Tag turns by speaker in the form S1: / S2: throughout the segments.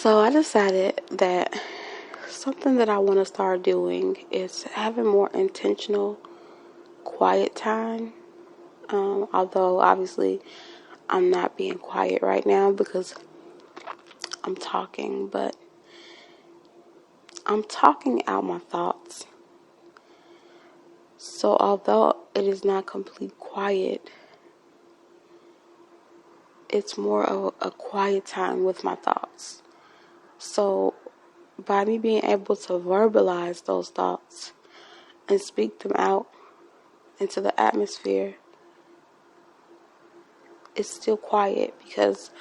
S1: So I decided that something that I want to start doing is having more intentional quiet time. Although obviously I'm not being quiet right now because I'm talking, but I'm talking out my thoughts. So although it is not complete quiet, it's more of a quiet time with my thoughts. So by me being able to verbalize those thoughts and speak them out into the atmosphere, it's still quiet because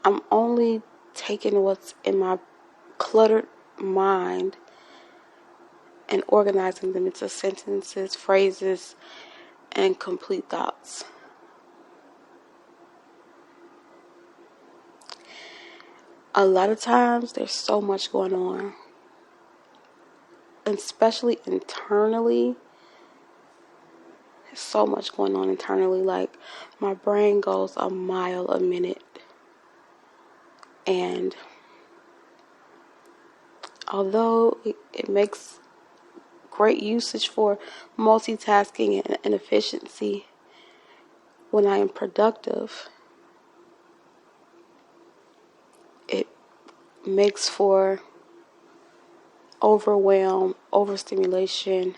S1: I'm only taking what's in my cluttered mind and organizing them into sentences, phrases, and complete thoughts. A lot of times there's so much going on, especially internally. There's so much going on internally. Like, my brain goes a mile a minute. And although it makes great usage for multitasking and efficiency when I am productive, it makes for overwhelm, overstimulation,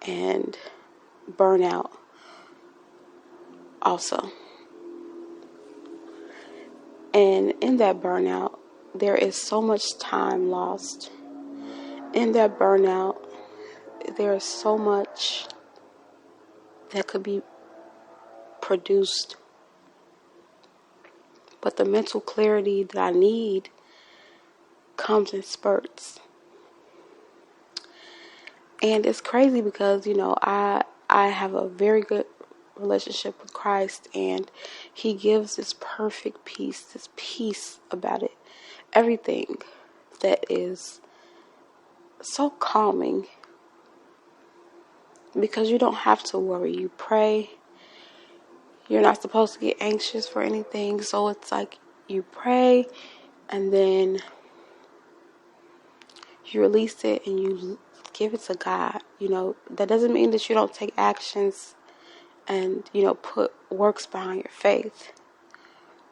S1: and burnout also. And in that burnout, there is so much time lost. In that burnout, there is so much that could be produced. But the mental clarity that I need comes in spurts. And it's crazy because, I have a very good relationship with Christ, and He gives this perfect peace, this peace about it. Everything that is so calming because you don't have to worry. You pray. You're not supposed to get anxious for anything. So it's like you pray and then you release it and you give it to God. That doesn't mean that you don't take actions and, put works behind your faith.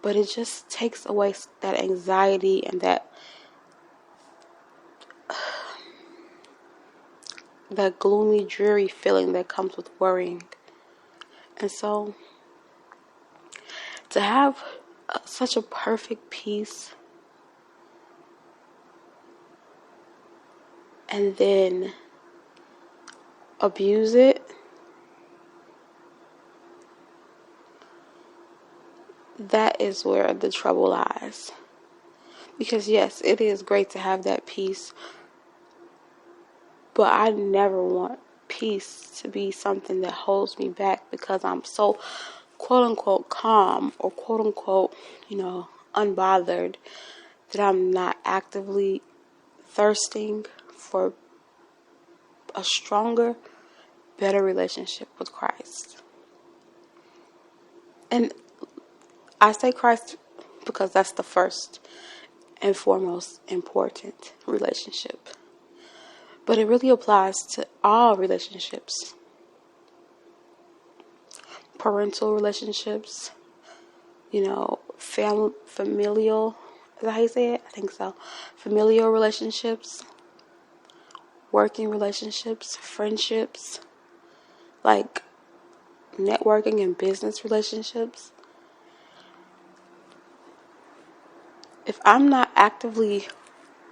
S1: But it just takes away that anxiety and that gloomy, dreary feeling that comes with worrying. And so to have such a perfect peace and then abuse it, that is where the trouble lies. Because yes, it is great to have that peace, but I never want peace to be something that holds me back because I'm so quote unquote calm or quote unquote, unbothered that I'm not actively thirsting for a stronger, better relationship with Christ. And I say Christ because that's the first and foremost important relationship. But it really applies to all relationships. Parental relationships, familial, is that how you say it? I think so. Familial relationships, working relationships, friendships, like networking and business relationships. If I'm not actively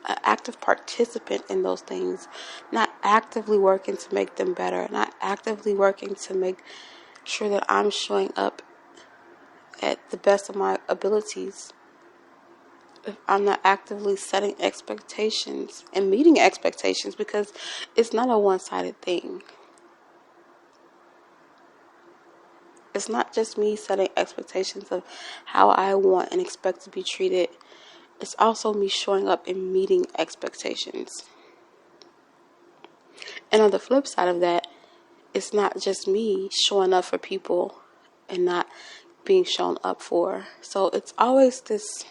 S1: an active participant in those things, not actively working to make them better, not actively working to make sure that I'm showing up at the best of my abilities, if I'm not actively setting expectations and meeting expectations, because it's not a one-sided thing. It's not just me setting expectations of how I want and expect to be treated. It's also me showing up and meeting expectations. And on the flip side of that, it's not just me showing up for people and not being shown up for. So it's always this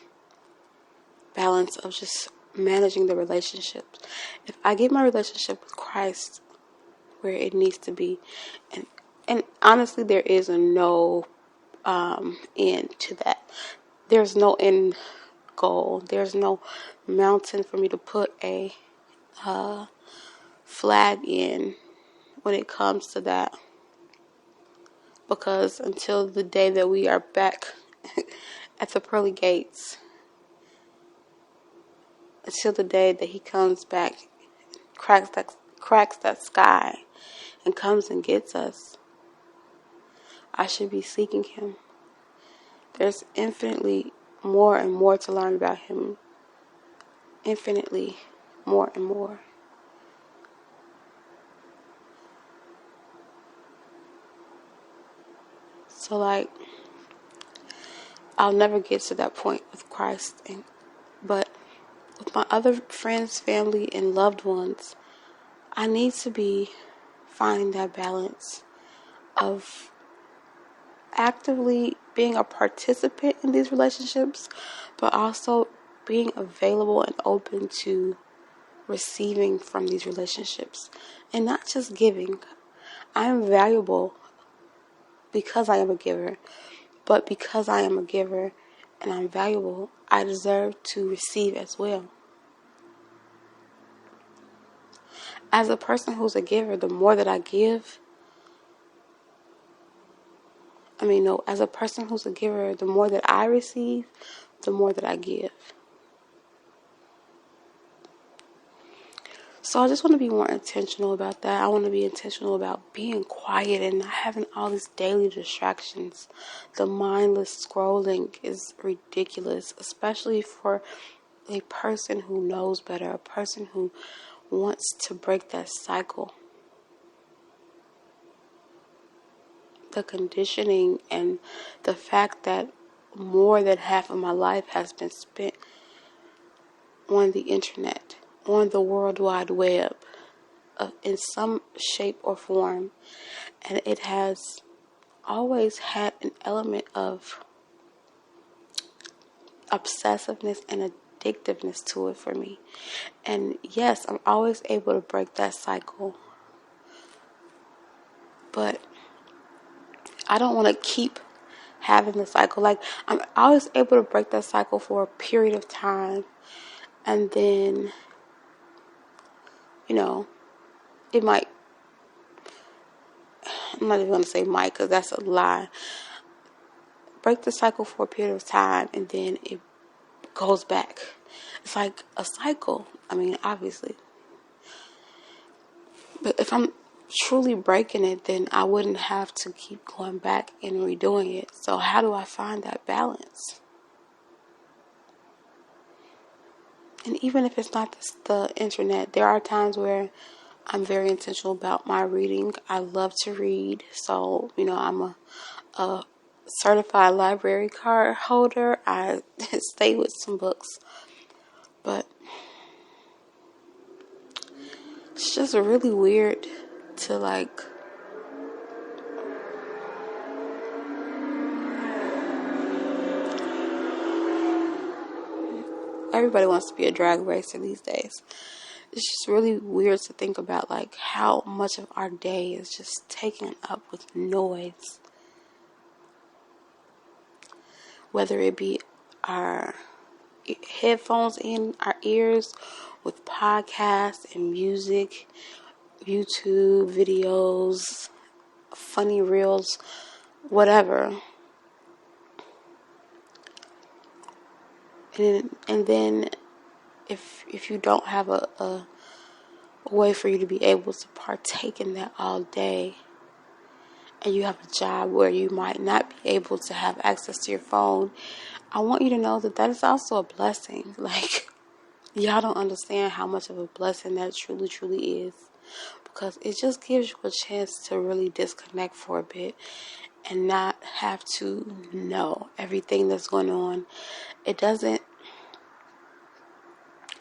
S1: balance of just managing the relationships. If I get my relationship with Christ where it needs to be, and honestly, there is no end to that. There's no end goal. There's no mountain for me to put a flag in when it comes to that. Because until the day that we are back at the pearly gates, until the day that he comes back, cracks that sky, and comes and gets us, I should be seeking him. There's infinitely more and more to learn about him. Infinitely more and more. So I'll never get to that point with Christ, but with my other friends, family, and loved ones, I need to be finding that balance of actively being a participant in these relationships, but also being available and open to receiving from these relationships, and not just giving. I am valuable because I am a giver, but because I am a giver and I'm valuable, I deserve to receive as well. As a person who's a giver, the more that I give, as a person who's a giver, the more that I receive, the more that I give. So I just want to be more intentional about that. I want to be intentional about being quiet and not having all these daily distractions. The mindless scrolling is ridiculous, especially for a person who knows better, a person who wants to break that cycle. The conditioning and the fact that more than half of my life has been spent on the internet, on the World Wide Web, in some shape or form, and it has always had an element of obsessiveness and addictiveness to it for me. And yes, I'm always able to break that cycle, but I don't want to keep having the cycle. Like, I'm always able to break that cycle for a period of time, and then, it might, I'm not even going to say might, because that's a lie. Break the cycle for a period of time, and then it goes back. It's like a cycle. Obviously. But if I'm truly breaking it, then I wouldn't have to keep going back and redoing it. So how do I find that balance? And even if it's not the internet, there are times where I'm very intentional about my reading. I love to read. So, I'm a certified library card holder. I stay with some books. But it's just really weird to everybody wants to be a drag racer these days. It's just really weird to think about how much of our day is just taken up with noise. Whether it be our headphones in our ears with podcasts and music, YouTube videos, funny reels, whatever. And then if you don't have a way for you to be able to partake in that all day, and you have a job where you might not be able to have access to your phone, I want you to know that is also a blessing. Y'all don't understand how much of a blessing that truly, truly is. Because it just gives you a chance to really disconnect for a bit and not have to know everything that's going on. It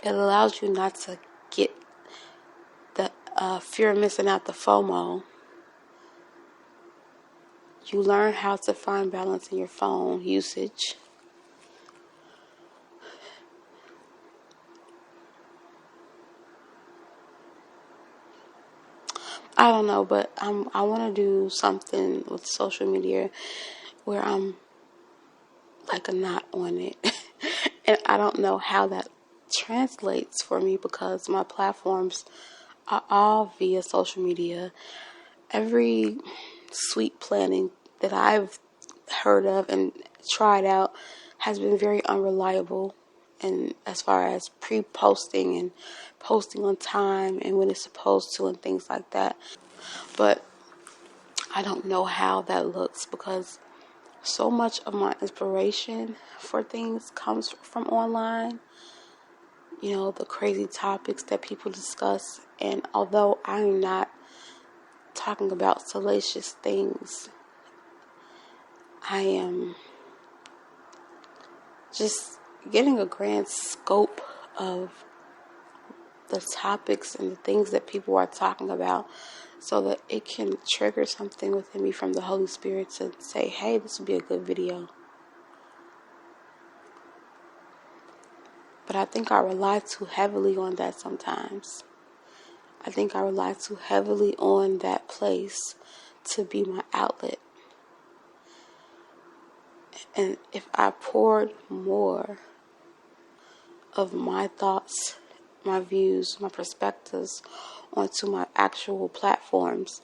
S1: allows you not to get the fear of missing out, the FOMO. You learn how to find balance in your phone usage. I don't know, but I want to do something with social media where I'm like not on it. And I don't know how that translates for me because my platforms are all via social media. Every sweet planning that I've heard of and tried out has been very unreliable, and as far as pre-posting and posting on time and when it's supposed to and things like that. But I don't know how that looks because so much of my inspiration for things comes from online. You know, the crazy topics that people discuss. And although I'm not talking about salacious things, I am just getting a grand scope of the topics and the things that people are talking about so that it can trigger something within me from the Holy Spirit to say, hey, this would be a good video. But I think I rely too heavily on that sometimes. I think I rely too heavily on that place to be my outlet. And if I poured more of my thoughts, my views, my perspectives onto my actual platforms,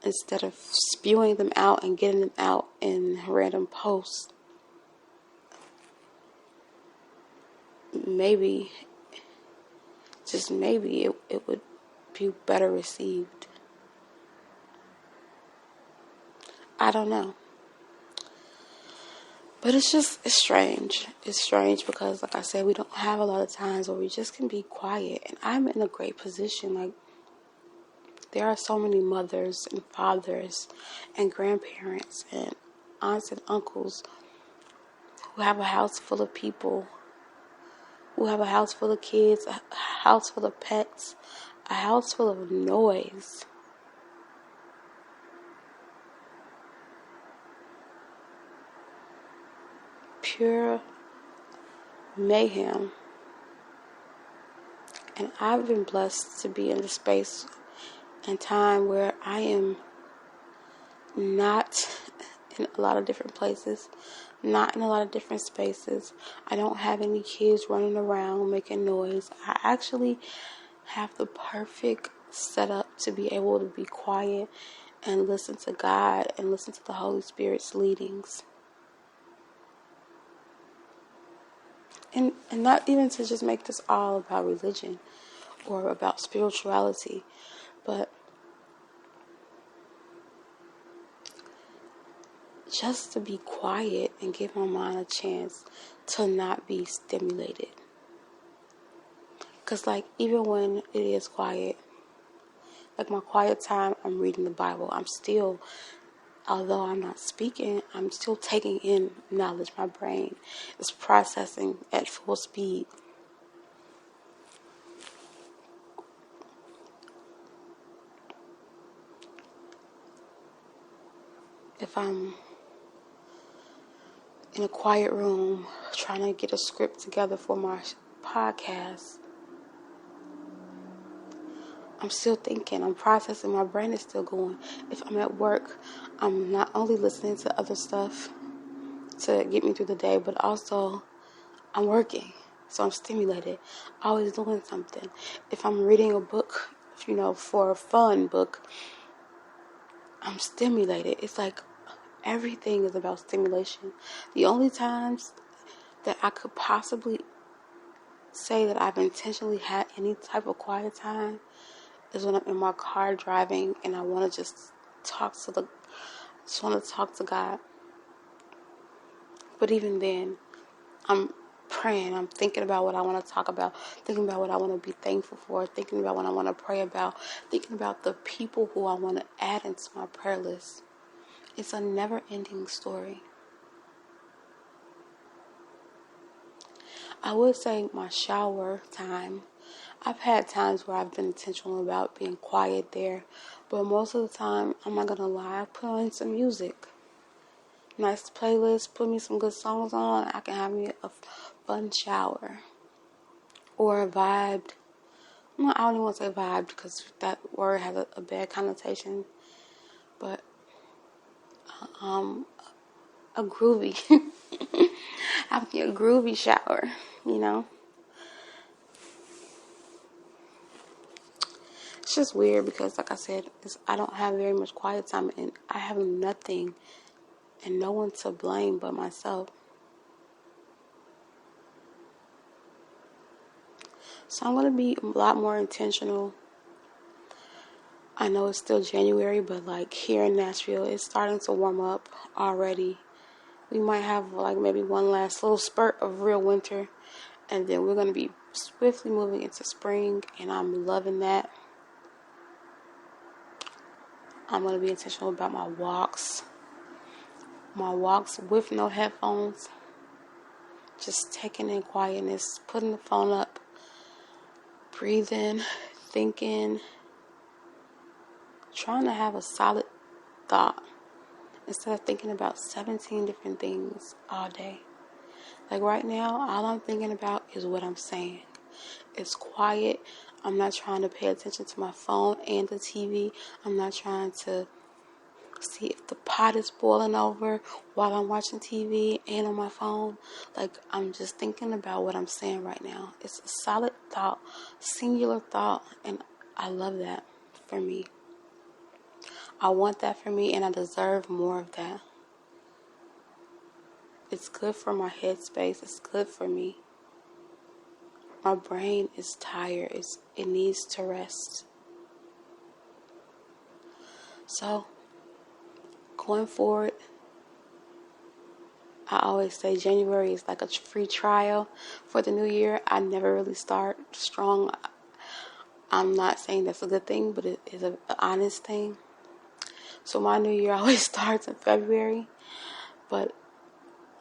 S1: instead of spewing them out and getting them out in random posts, maybe, just maybe, it would be better received. I don't know. But it's strange. It's strange because, like I said, we don't have a lot of times where we just can be quiet. And I'm in a great position. Like, there are so many mothers and fathers and grandparents and aunts and uncles who have a house full of people, who have a house full of kids, a house full of pets, a house full of noise. Pure mayhem. And I've been blessed to be in the space and time where I am not in a lot of different places, not in a lot of different spaces. I don't have any kids running around making noise. I actually have the perfect setup to be able to be quiet and listen to God and listen to the Holy Spirit's leadings. And not even to just make this all about religion or about spirituality, but just to be quiet and give my mind a chance to not be stimulated. Because, like, even when it is quiet, like my quiet time, I'm reading the Bible. I'm still, although I'm not speaking, I'm still taking in knowledge. My brain is processing at full speed. If I'm in a quiet room trying to get a script together for my podcast, I'm still thinking, I'm processing, my brain is still going. If I'm at work, I'm not only listening to other stuff to get me through the day, but also I'm working. So I'm stimulated, always doing something. If I'm reading a book, for a fun book, I'm stimulated. It's like everything is about stimulation. The only times that I could possibly say that I've intentionally had any type of quiet time is when I'm in my car driving and I want to just want to talk to God. But even then, I'm praying. I'm thinking about what I want to talk about, thinking about what I want to be thankful for, thinking about what I want to pray about, thinking about the people who I want to add into my prayer list. It's a never-ending story. I would say my shower time. I've had times where I've been intentional about being quiet there, but most of the time, I'm not going to lie, I put on some music. Nice playlist, put me some good songs on, I can have me a fun shower. Or vibed No, I don't even want to say vibe because that word has a bad connotation. But a groovy, having a groovy shower, you know. It's just weird because, like I said, I don't have very much quiet time, and I have nothing and no one to blame but myself. So I'm going to be a lot more intentional. I know it's still January, but like here in Nashville, it's starting to warm up already. We might have like maybe one last little spurt of real winter, and then we're going to be swiftly moving into spring, and I'm loving that. I'm going to be intentional about my walks with no headphones, just taking in quietness, putting the phone up, breathing, thinking, trying to have a solid thought instead of thinking about 17 different things all day. Like right now, all I'm thinking about is what I'm saying. It's quiet. I'm not trying to pay attention to my phone and the TV. I'm not trying to see if the pot is boiling over while I'm watching TV and on my phone. Like, I'm just thinking about what I'm saying right now. It's a solid thought, singular thought, and I love that for me. I want that for me, and I deserve more of that. It's good for my headspace. It's good for me. My brain is tired. It needs to rest. So, going forward, I always say January is like a free trial for the new year. I never really start strong. I'm not saying that's a good thing, but it is an honest thing. So my new year always starts in February, but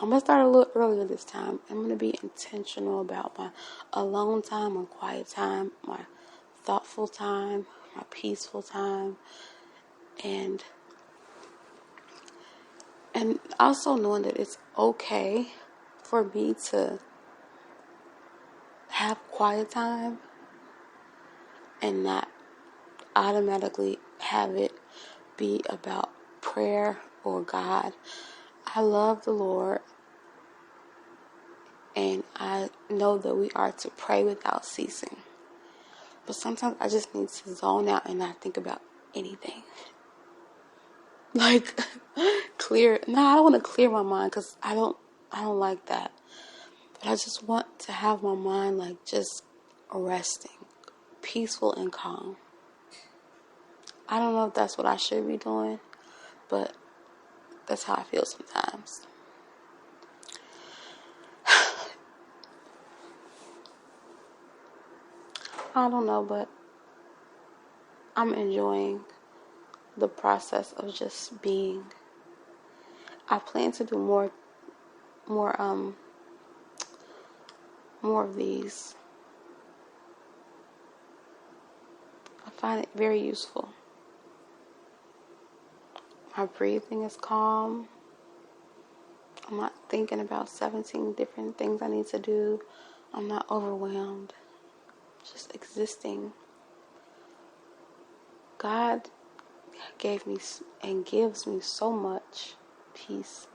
S1: I'm going to start a little earlier this time. I'm going to be intentional about my alone time, my quiet time, my thoughtful time, my peaceful time, and also knowing that it's okay for me to have quiet time and not automatically have it be about prayer or God. I love the Lord, and I know that we are to pray without ceasing. But sometimes I just need to zone out and not think about anything. Like, clear. No, I don't want to clear my mind because I don't like that. But I just want to have my mind like just resting, peaceful and calm. I don't know if that's what I should be doing, but that's how I feel sometimes. I don't know, but I'm enjoying the process of just being. I plan to do more of these. I find it very useful. My breathing is calm. I'm not thinking about 17 different things I need to do. I'm not overwhelmed. Just existing. God gave me and gives me so much peace.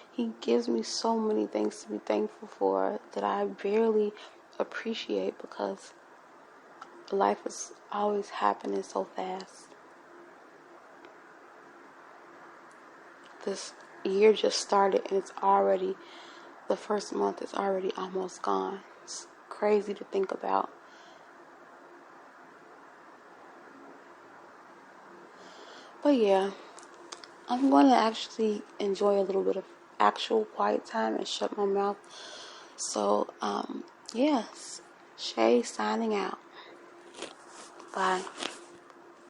S1: He gives me so many things to be thankful for that I barely appreciate because life is always happening so fast. This year just started and it's already, the first month is already almost gone. It's crazy to think about. But yeah, I'm going to actually enjoy a little bit of actual quiet time and shut my mouth. So, yes, Shay signing out. Bye.